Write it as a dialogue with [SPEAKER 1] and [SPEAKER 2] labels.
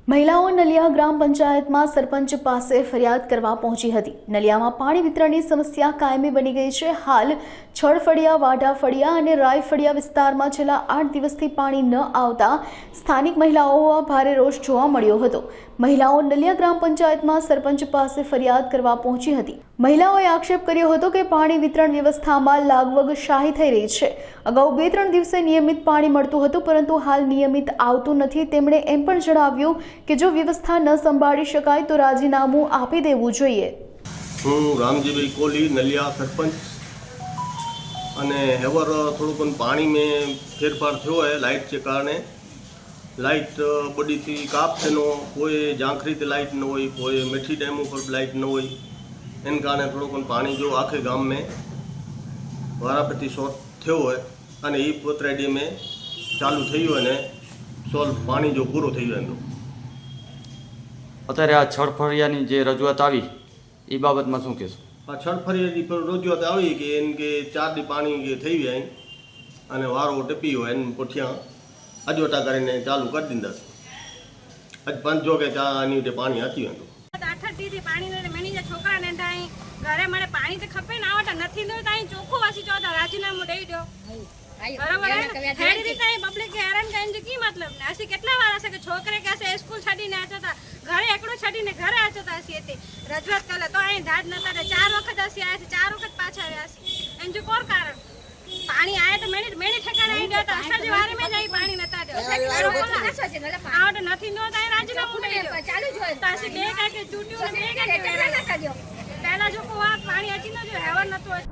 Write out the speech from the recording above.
[SPEAKER 1] મહિલાઓ નલિયા ગ્રામ પંચાયતમાં સરપંચ પાસે ફરિયાદ કરવા પહોંચી હતી। નલિયામાં પાણી વિતરણની સમસ્યા કાયમી બની ગઈ છે। હાલ છળફળિયા, વાઢાફળિયા અને રાયફળિયા વિસ્તારમાં છેલ્લા 8 દિવસથી પાણી ન આવતા સ્થાનિક મહિલાઓમાં ભારે રોષ જોવા મળ્યો હતો। મહિલાઓ નલિયા ગ્રામ પંચાયતમાં સરપંચ પાસે ફરિયાદ કરવા પહોંચી હતી। મહિલાઓએ આક્ષેપ કર્યો હતો કે પાણી વિતરણ વ્યવસ્થામાં લાગવગશાહી થઈ રહી છે। અગાઉ 2-3 દિવસે નિયમિત પાણી મળતું હતું, પરંતુ હાલ નિયમિત આવતું નથી। તેમણે એમ પણ જણાવ્યું કે જો વ્યવસ્થા ન સંભાળી શકાય તો રાજીનામું આપી દેવું જોઈએ।
[SPEAKER 2] હું રામજીભાઈ કોહલી, નલિયા સરપંચ, અને હેવર થોડુંક પાણી में ફેરફાર થયો है। लाइट के कारणे लाइट बड़ी थी काप थेनो कोई झांखरी ते लाइट न होई, कोई मीठी डैम पर लाइट न होई, इन कारणे थोड़ोक पानी जो आखे गाम में वारापति शॉर्ट थयो है अने ई पोतरेडी में चालू थयो है ने सोल्व पानी जो पूरो थयो है।
[SPEAKER 3] અત્યારે આ છળફળિયાની જે રજૂઆત આવી એ બાબતમાં શું કહેશો?
[SPEAKER 2] આ છળફળિયાની પર રજૂઆત આવી કે એમ કે 4 દી પાણી કે થઈ જાય અને વારો ટપી હોય એને પોઠિયા અજોટા કરીને ચાલુ કરી દીધા છે। આજ 5 વાગે આની ઉઠે પાણી હતી હતું
[SPEAKER 4] 8 દી પાણી ને મની જે છોકરા ને તાઈ ઘરે મને પાણી તો ખપે ને આવતા નથી તો તાઈ ચોખ્ખું વાસી ચોતા રાજીનામું દઈ દો। बराबर है हेडी रीते पब्लिक के हैरान कहीं जो की मतलब ने ऐसी कितना बार ऐसे के छोकरे कैसे स्कूल छड़ी ने आचा था घरे एकड़ो छड़ी ने घरे आचा था ऐसी थी रजूआत करे तो आई दाद नता 4 वखत ऐसी आया 4 वखत पाछा आया एन जो कोर कारण पानी आए तो मेणी ठेकाणे आई जाता असर जे वारे में जाई पानी नता दे आवट नथी नो ताई राजीनामું दे दो चालू जो तासी बे का के चूटियो ने बे का के पहला जो को पानी अची न जो हेवर नतो